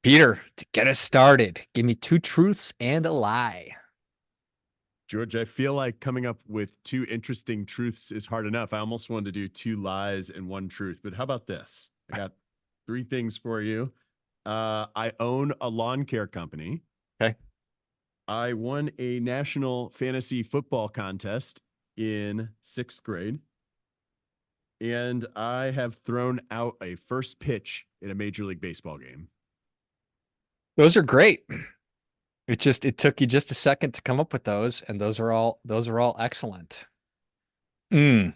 Peter, to get us started, give me two truths and a lie. George, I feel like coming up with two interesting truths is hard enough. I almost wanted to do two lies and one truth, but how about this? I got three things for you. I own a lawn care company. Okay. I won a national fantasy football contest in sixth grade. And I have thrown out a first pitch in a Major League Baseball game. Those are great. It took you just a second to come up with those, and those are all excellent. Mm.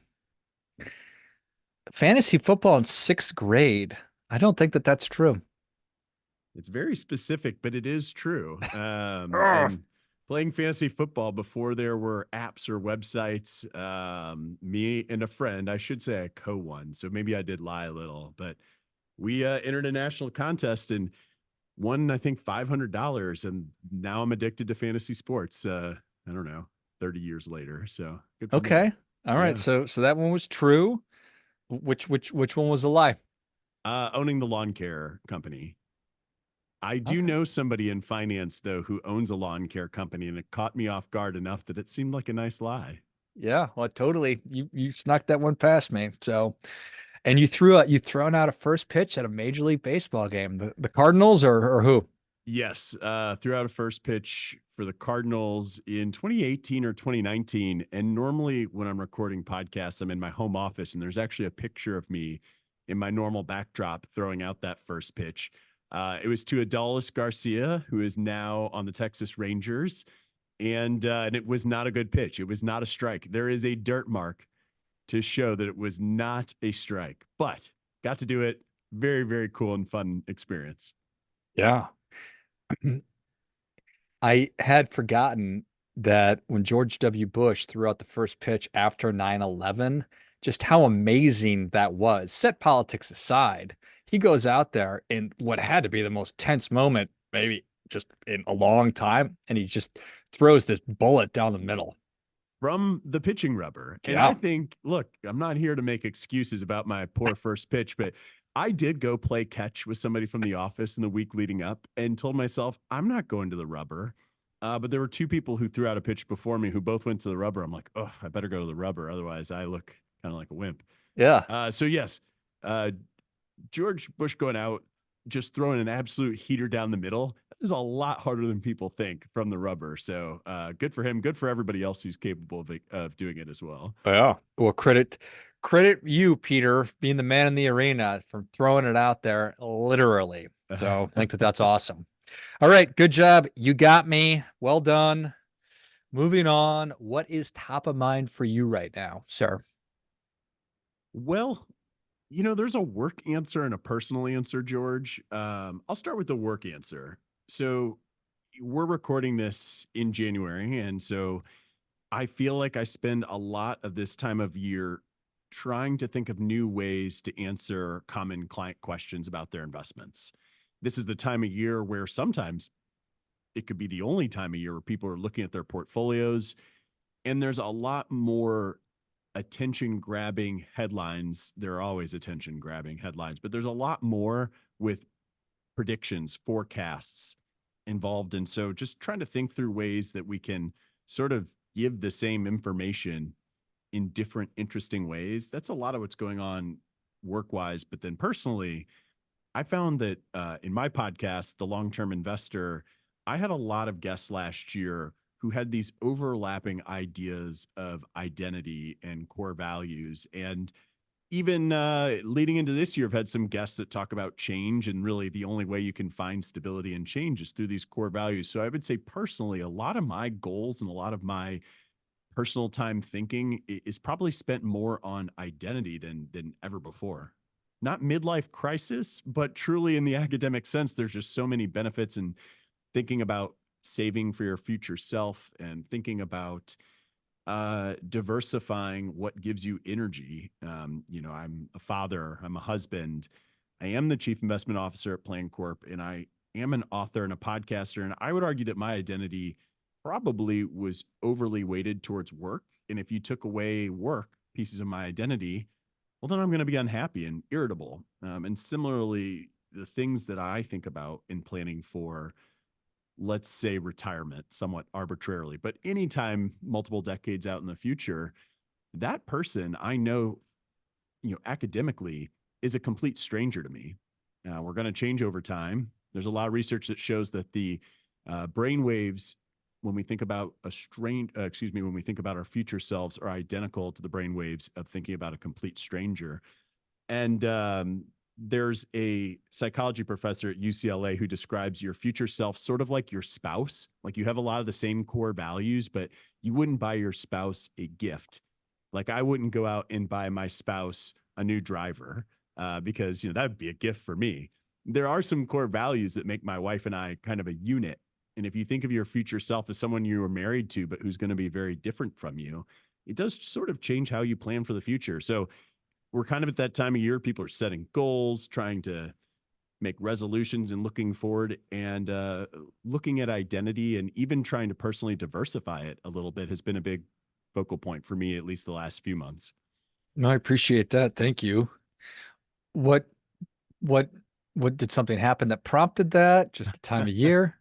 Fantasy football in sixth grade. I don't think that that's true. It's very specific, but it is true. Ugh. And playing fantasy football before there were apps or websites, me and a friend, I should say I co-won, so maybe I did lie a little, but we entered a national contest and won, I think, $500, and now I'm addicted to fantasy sports. I don't know, 30 years later, so good for me. Okay. All right. Yeah. So that one was true. Which one was a lie? Owning the lawn care company. I do Okay. know somebody in finance, though, who owns a lawn care company, and it caught me off guard enough that it seemed like a nice lie. Yeah, well, totally. You snuck that one past me. So, and you thrown out a first pitch at a Major League Baseball game. The Cardinals or who? Yes, threw out a first pitch for the Cardinals in 2018 or 2019. And normally, when I'm recording podcasts, I'm in my home office, and there's actually a picture of me in my normal backdrop throwing out that first pitch. It was to Adolis Garcia, who is now on the Texas Rangers, and it was not a good pitch. It was not a strike. There is a dirt mark to show that it was not a strike, but got to do it. Very, very cool and fun experience. Yeah. I had forgotten that when George W. Bush threw out the first pitch after 9/11, just how amazing that was. Set politics aside, he goes out there in what had to be the most tense moment, maybe just in a long time, and he just throws this bullet down the middle. From the pitching rubber. And I Yeah. think, look, I'm not here to make excuses about my poor first pitch, but I did go play catch with somebody from the office in the week leading up and told myself, I'm not going to the rubber. But there were two people who threw out a pitch before me who both went to the rubber. I'm like, oh, I better go to the rubber. Otherwise, I look kind of like a wimp. Yeah. So, yes, uh, George Bush going out, just throwing an absolute heater down the middle is a lot harder than people think from the rubber. So good for him. Good for everybody else who's capable of doing it as well. Yeah. Well, credit you, Peter, being the man in the arena for throwing it out there literally. So I think that that's awesome. All right, good job. You got me. Well done. Moving on. What is top of mind for you right now, sir? Well, there's a work answer and a personal answer, George. I'll start with the work answer. So we're recording this in January. And so I feel like I spend a lot of this time of year trying to think of new ways to answer common client questions about their investments. This is the time of year where sometimes it could be the only time of year where people are looking at their portfolios, and there's a lot more attention grabbing headlines. There are always attention grabbing headlines, but there's a lot more with predictions, forecasts involved. And so just trying to think through ways that we can sort of give the same information in different interesting ways. That's a lot of what's going on work wise. But then personally, I found that in my podcast, The Long Term Investor, I had a lot of guests last year who had these overlapping ideas of identity and core values. And even leading into this year, I've had some guests that talk about change, and really the only way you can find stability and change is through these core values. So I would say personally, a lot of my goals and a lot of my personal time thinking is probably spent more on identity than ever before. Not midlife crisis, but truly in the academic sense, there's just so many benefits in thinking about saving for your future self and thinking about diversifying what gives you energy. I'm a father, I'm a husband, I am the chief investment officer at Plancorp, and I am an author and a podcaster. And I would argue that my identity probably was overly weighted towards work. And if you took away work pieces of my identity, well, then I'm going to be unhappy and irritable. And similarly, the things that I think about in planning for, let's say, retirement, somewhat arbitrarily, but anytime multiple decades out in the future, that person I know, academically is a complete stranger to me. We're going to change over time. There's a lot of research that shows that the brain waves, when we think about when we think about our future selves, are identical to the brain waves of thinking about a complete stranger. And there's a psychology professor at UCLA who describes your future self sort of like your spouse. Like you have a lot of the same core values, but you wouldn't buy your spouse a gift. Like I wouldn't go out and buy my spouse a new driver because that would be a gift for me. There are some core values that make my wife and I kind of a unit. And if you think of your future self as someone you were married to, but who's going to be very different from you, it does sort of change how you plan for the future. So we're kind of at that time of year. People are setting goals, trying to make resolutions and looking forward, and looking at identity and even trying to personally diversify it a little bit has been a big focal point for me, at least the last few months. No, I appreciate that. Thank you. What what what did something happen that prompted that? Just the time of year?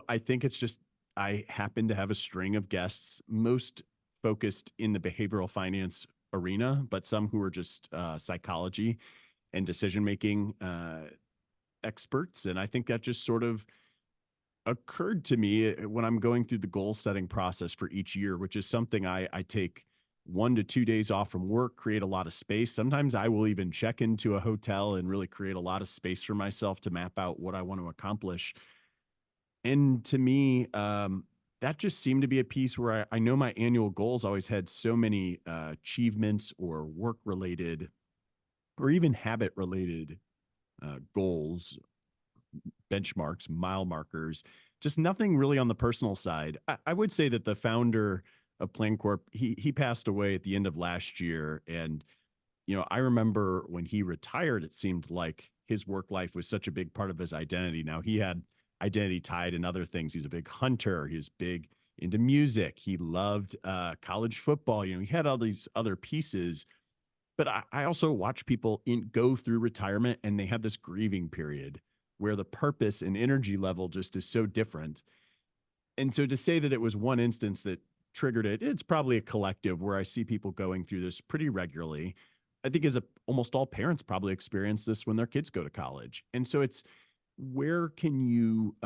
I think it's just I happen to have a string of guests, most focused in the behavioral finance arena, but some who are just psychology and decision making experts. And I think that just sort of occurred to me when I'm going through the goal setting process for each year, which is something I take 1 to 2 days off from work, create a lot of space. Sometimes I will even check into a hotel and really create a lot of space for myself to map out what I want to accomplish. And to me, that just seemed to be a piece where I know my annual goals always had so many achievements or work related or even habit related goals, benchmarks, mile markers, just nothing really on the personal side. I would say that the founder of Plancorp, he passed away at the end of last year. And, I remember when he retired, it seemed like his work life was such a big part of his identity. Now he had identity tied in other things. He was a big hunter. He was big into music. He loved college football. He had all these other pieces. But I also watch people go through retirement and they have this grieving period where the purpose and energy level just is so different. And so to say that it was one instance that triggered it, it's probably a collective where I see people going through this pretty regularly. I think almost all parents probably experience this when their kids go to college. And so it's where can you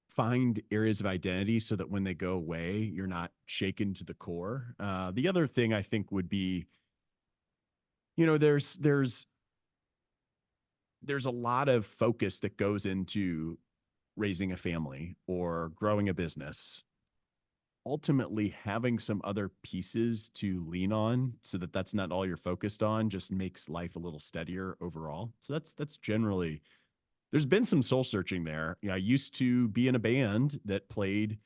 find areas of identity so that when they go away, you're not shaken to the core. The other thing I think would be, there's a lot of focus that goes into raising a family or growing a business. Ultimately, having some other pieces to lean on so that that's not all you're focused on just makes life a little steadier overall. So that's generally, there's been some soul searching there. I used to be in a band that played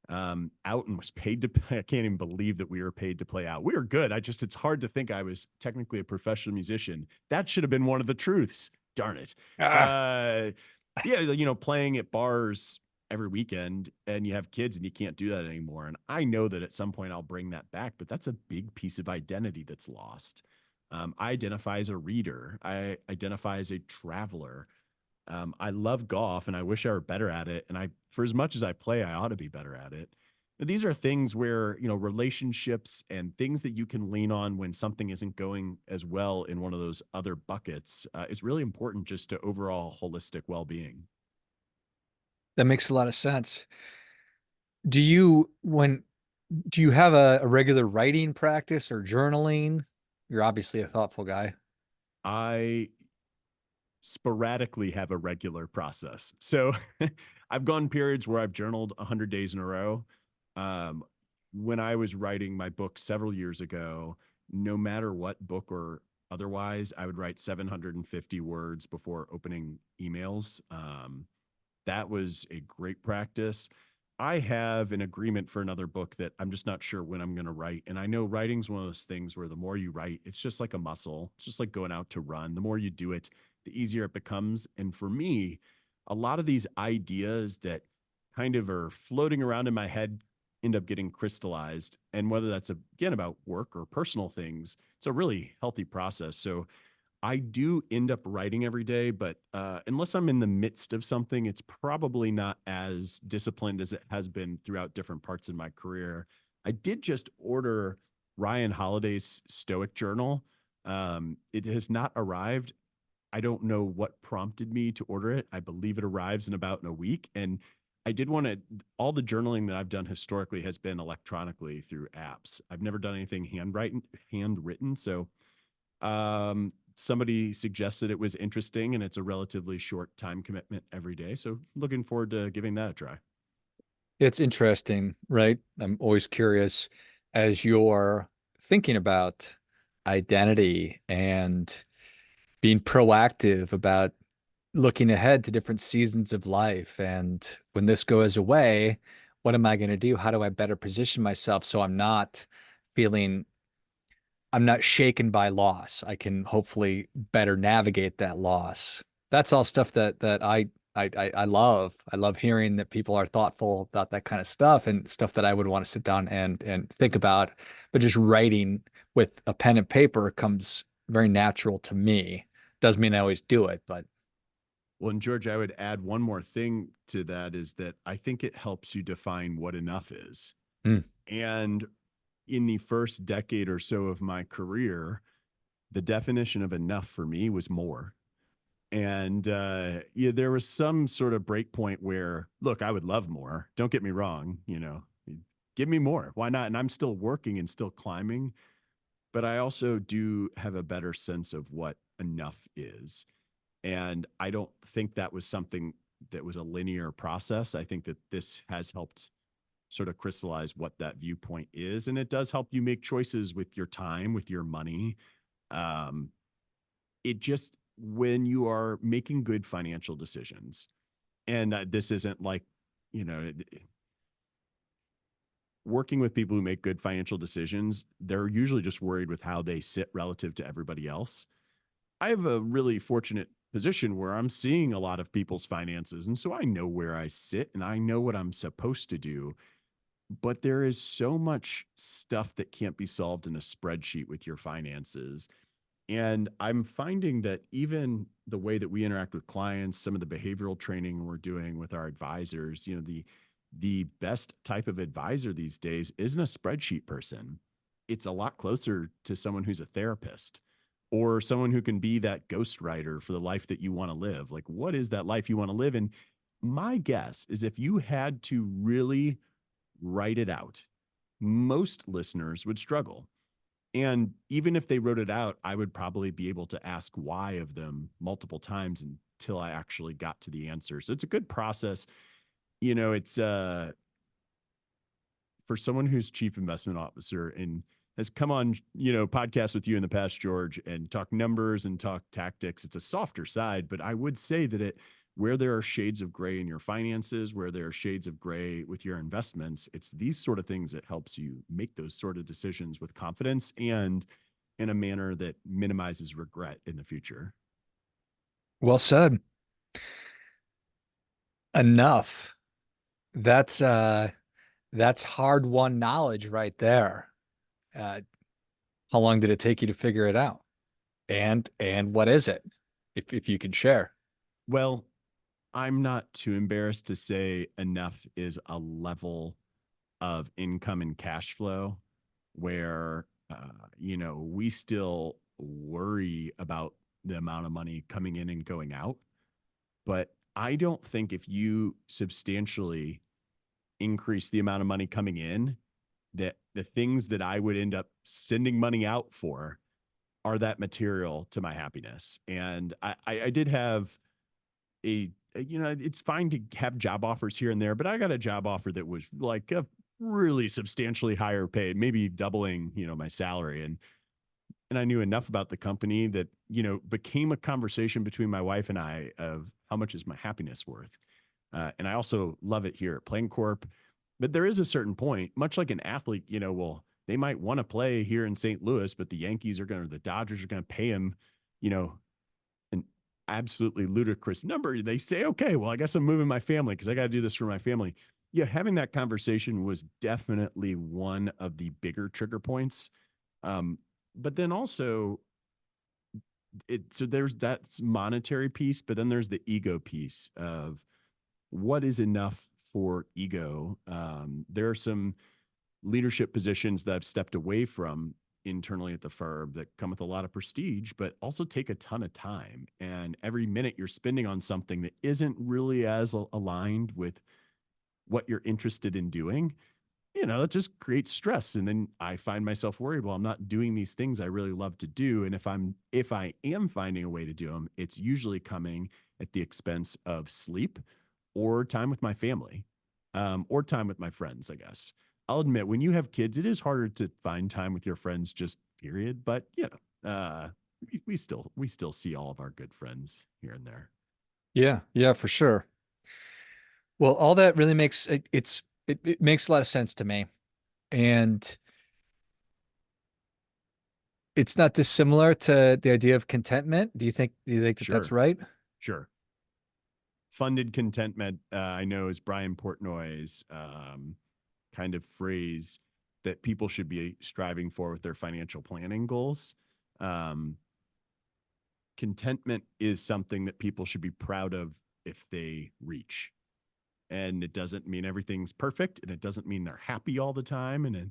out and was paid to play. I can't even believe that we were paid to play out. We were good. It's hard to think I was technically a professional musician. That should have been one of the truths. Darn it. Ah, Uh, yeah, playing at bars every weekend and you have kids and you can't do that anymore. And I know that at some point I'll bring that back, but that's a big piece of identity that's lost. I identify as a reader. I identify as a traveler. I love golf and I wish I were better at it. And for as much as I play, I ought to be better at it. And these are things where, relationships and things that you can lean on when something isn't going as well in one of those other buckets is really important just to overall holistic well-being. that makes a lot of sense. Do you when do you have a regular writing practice or journaling? You're obviously a thoughtful guy. I sporadically have a regular process. So I've gone periods where I've journaled 100 days in a row. Um, when I was writing my book several years ago, no matter what book or otherwise, I would write 750 words before opening emails. That was a great practice. I have an agreement for another book that I'm just not sure when I'm going to write. And I know writing's one of those things where the more you write, it's just like a muscle. It's just like going out to run. The more you do it, the easier it becomes. And for me, a lot of these ideas that kind of are floating around in my head end up getting crystallized. And whether that's again about work or personal things, it's a really healthy process. So I do end up writing every day, but unless I'm in the midst of something, it's probably not as disciplined as it has been throughout different parts of my career. I did just order Ryan Holiday's Stoic Journal. It has not arrived. I don't know what prompted me to order it. I believe it arrives in about in a week. And I did want to, all the journaling that I've done historically has been electronically through apps. I've never done anything handwritten. So somebody suggested it was interesting and it's a relatively short time commitment every day. So looking forward to giving that a try. It's interesting, right? I'm always curious as you're thinking about identity and being proactive about looking ahead to different seasons of life. And when this goes away, what am I going to do? How do I better position myself so feeling I'm not shaken by loss. I can hopefully better navigate that loss. That's all stuff that I love. I love hearing that people are thoughtful about that kind of stuff and stuff that I would want to sit down and think about. But just writing with a pen and paper comes very natural to me. Doesn't mean I always do it, but Well, and George, I would add one more thing to that is that I think it helps you define what enough is. mm, And in the first decade or so of my career, the definition of enough for me was more. And yeah, there was some sort of break point where, look, I would love more. Don't get me wrong, give me more. Why not? And I'm still working and still climbing, but I also do have a better sense of what enough is. And I don't think that was something that was a linear process. I think that this has helped sort of crystallize what that viewpoint is. And it does help you make choices with your time, with your money. Um, it just, when you are making good financial decisions, and this isn't like, you know, working with people who make good financial decisions, they're usually just worried with how they sit relative to everybody else. I have a really fortunate position where I'm seeing a lot of people's finances. And so I know where I sit and I know what I'm supposed to do. But there is so much stuff that can't be solved in a spreadsheet with your finances. And I'm finding that even the way that we interact with clients, some of the behavioral training we're doing with our advisors, the best type of advisor these days isn't a spreadsheet person. It's a lot closer to someone who's a therapist or someone who can be that ghostwriter for the life that you want to live. Like, what is that life you want to live? And my guess is if you had to really write it out, most listeners would struggle. And even if they wrote it out, I would probably be able to ask why of them multiple times until I actually got to the answer. So it's a good process. It's for someone who's chief investment officer and has come on, podcasts with you in the past, George, and talk numbers and talk tactics. It's a softer side, but I would say that where there are shades of gray in your finances, where there are shades of gray with your investments, it's these sort of things that helps you make those sort of decisions with confidence and in a manner that minimizes regret in the future. well said. Enough. That's that's hard won knowledge right there. Uh, how long did it take you to figure it out? And what is it? If you can share. Well, I'm not too embarrassed to say enough is a level of income and cash flow where we still worry about the amount of money coming in and going out, but I don't think if you substantially increase the amount of money coming in, that the things that I would end up sending money out for are that material to my happiness. And I did have it's fine to have job offers here and there, but I got a job offer that was like a really substantially higher paid, maybe doubling, my salary. And I knew enough about the company that, became a conversation between my wife and I of how much is my happiness worth. And I also love it here at Plancorp. But there is a certain point, much like an athlete, well, they might want to play here in St. Louis, but the Yankees are going to, the Dodgers are going to pay him, you know, an absolutely ludicrous number. They say, okay, well, I guess I'm moving my family because I got to do this for my family. Yeah, having that conversation was definitely one of the bigger trigger points. Um, but then also So there's that monetary piece, but then there's the ego piece of what is enough for ego. There are some leadership positions that I've stepped away from internally at the firm that come with a lot of prestige, but also take a ton of time. And every minute you're spending on something that isn't really as aligned with what you're interested in doing, that just creates stress. And then I find myself worried, well, I'm not doing these things I really love to do. And if I am finding a way to do them, it's usually coming at the expense of sleep or time with my family, or time with my friends, I guess. I'll admit, when you have kids, it is harder to find time with your friends, just period. But we still see all of our good friends here and there. Yeah, yeah, for sure. Well, all that really makes it makes a lot of sense to me. And it's not dissimilar to the idea of contentment. Do you think that that's Sure, right? sure. Funded contentment, I know, is Brian Portnoy's kind of phrase that people should be striving for with their financial planning goals. Um, Contentment is something that people should be proud of if they reach. And it doesn't mean everything's perfect, and it doesn't mean they're happy all the time. And then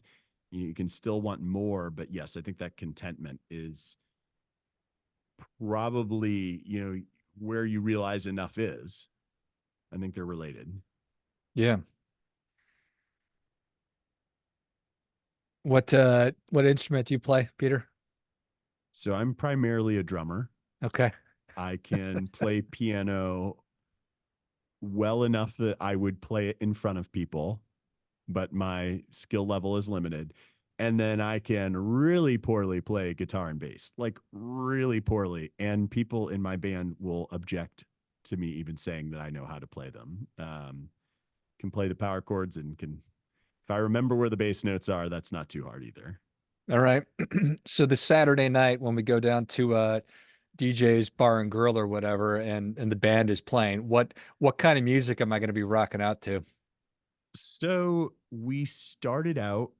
you can still want more. But yes, I think that contentment is probably, where you realize enough is. I think they're related. Yeah. What instrument do you play, Peter? So I'm primarily a drummer. Okay. I can play piano well enough that I would play it in front of people, but my skill level is limited. And then I can really poorly play guitar and bass, like really poorly. And people in my band will object to me even saying that I know how to play them. Can play the power chords and if I remember where the bass notes are, that's not too hard either. All right. So the Saturday night when we go down to DJ's Bar and Grill or whatever and the band is playing, what kind of music am I going to be rocking out to? So we started out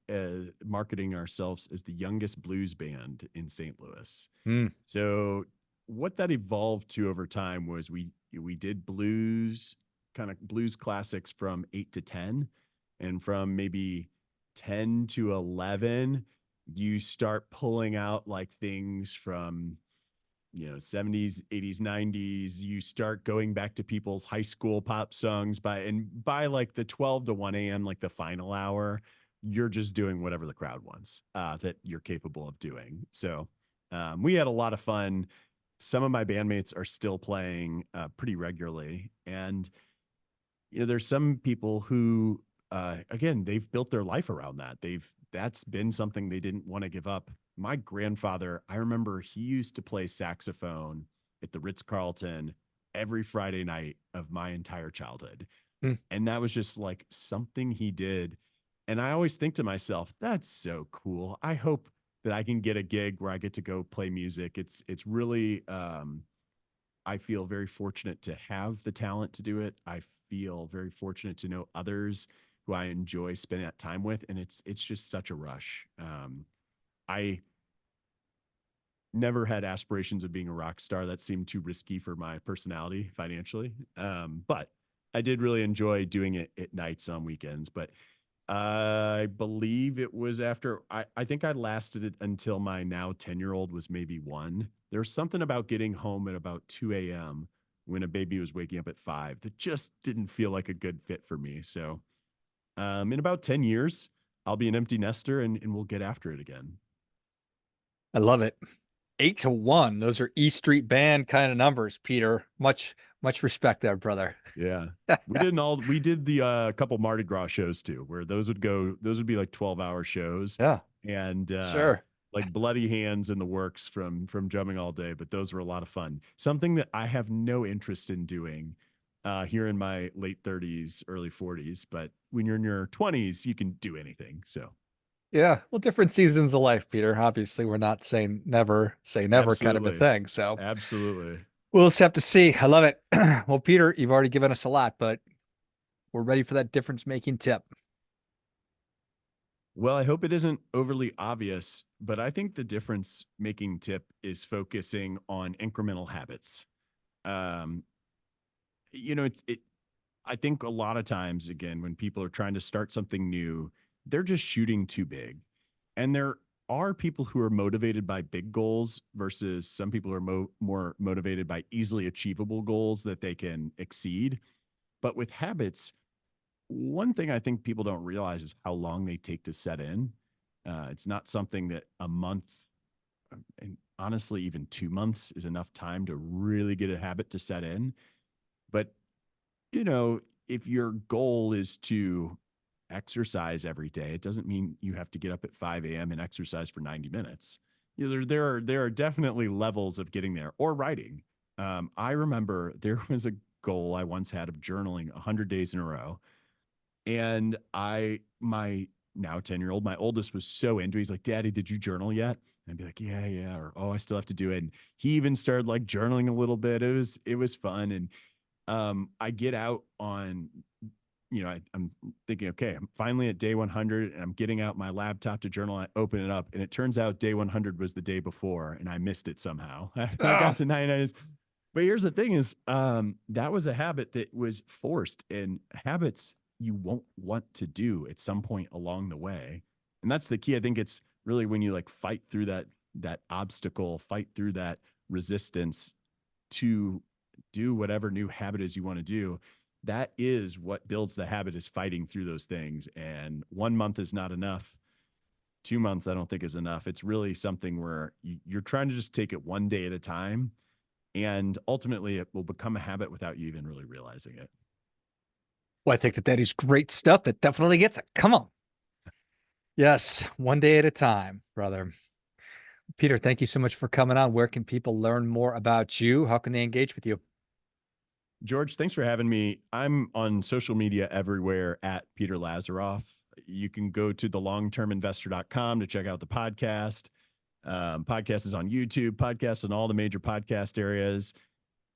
marketing ourselves as the youngest blues band in St. Louis. Hmm. So what that evolved to over time was we did blues, kind of blues classics from 8 to 10, and from maybe 10 to 11 you start pulling out like things from 70s, 80s, 90s. You start going back to people's high school pop songs by like the 12 to 1 a.m., like the final hour, you're just doing whatever the crowd wants, that you're capable of doing. So we had a lot of fun. Some of my bandmates are still playing pretty regularly. And there's some people who, again, they've built their life around that. That's been something they didn't want to give up. My grandfather, I remember he used to play saxophone at the Ritz Carlton every Friday night of my entire childhood. Hmm. And that was just like something he did. And I always think to myself, that's so cool. I hope that I can get a gig where I get to go play music. It's really, I feel very fortunate to have the talent to do it. I feel very fortunate to know others who I enjoy spending that time with, and it's just such a rush. I never had aspirations of being a rock star. That seemed too risky for my personality financially. But I did really enjoy doing it at nights on weekends. But I believe it was after I think I lasted it until my now 10-year-old was maybe one. There's something about getting home at about 2 a.m. when a baby was waking up at 5 that just didn't feel like a good fit for me. So in about 10 years, I'll be an empty nester and we'll get after it again. I love it. 8 to 1. Those are E Street Band kind of numbers, Peter. Much respect there, brother. Yeah. We did the couple Mardi Gras shows too, where those would be like 12-hour shows, Yeah, and sure. like Bloody Hands in the works from drumming all day, but those were a lot of fun. Something that I have no interest in doing here in my late 30s, early 40s, but when you're in your 20s, you can do anything. So Yeah. Well, different seasons of life, Peter. Obviously, we're not saying never say never kind of a absolutely. thing. So Absolutely. we'll just have to see. I love it. Well, Peter, you've already given us a lot, but we're ready for that difference making tip. Well, I hope it isn't overly obvious, but I think the difference making tip is focusing on incremental habits. Um, it I think a lot of times, again, when people are trying to start something new, they're just shooting too big. And there are people who are motivated by big goals versus some people are more motivated by easily achievable goals that they can exceed. But with habits, one thing I think people don't realize is how long they take to set in. It's not something that a month, and honestly, even 2 months is enough time to really get a habit to set in. But you know, if your goal is to exercise every day, it doesn't mean you have to get up at 5 a.m. and exercise for 90 minutes. There are definitely levels of getting there, or writing. I remember there was a goal I once had of journaling 100 days in a row. And my now 10-year-old, my oldest was so into it. He's like, Daddy, did you journal yet? And I'd be like, yeah, yeah. Or, oh, I still have to do it. And he even started like journaling a little bit. It was fun. And I get out on, I'm thinking, okay, I'm finally at day 100 and I'm getting out my laptop to journal. I open it up and it turns out day 100 was the day before and I missed it somehow. I got Oh, to 99. But here's the thing is, that was a habit that was forced, and habits you won't want to do at some point along the way. And that's the key. I think it's really when you like fight through that obstacle, fight through that resistance to do whatever new habit is you want to do. That is what builds the habit, is fighting through those things. And 1 month is not enough. 2 months, I don't think is enough. It's really something where you're trying to just take it one day at a time. And ultimately it will become a habit without you even really realizing it. well, I think that is great stuff. That definitely gets it. Come on. Yes, one day at a time, brother. Peter, thank you so much for coming on. Where can people learn more about you? How can they engage with you? George, thanks for having me. I'm on social media everywhere at Peter Lazaroff. You can go to thelongterminvestor.com to check out the podcast. Podcast is on YouTube, podcast on all the major podcast areas.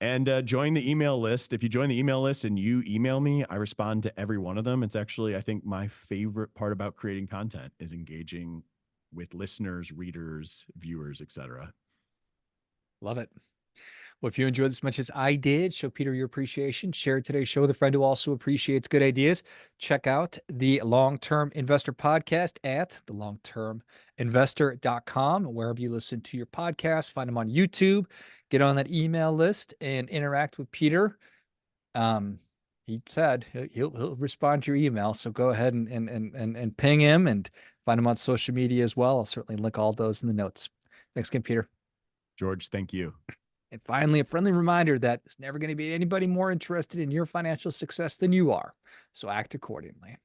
And join the email list. If you join the email list and you email me, I respond to every one of them. It's actually, I think, my favorite part about creating content is engaging with listeners, readers, viewers, etc. Love it. Well, if you enjoyed this as much as I did, show Peter your appreciation. Share today's show with a friend who also appreciates good ideas. Check out the Long Term Investor podcast at thelongterminvestor.com. Wherever you listen to your podcast, find them on YouTube, get on that email list and interact with Peter. He said he'll respond to your email. So go ahead and ping him and find him on social media as well. I'll certainly link all those in the notes. Thanks again, Peter. George, thank you. And finally, a friendly reminder that there's never going to be anybody more interested in your financial success than you are. So act accordingly.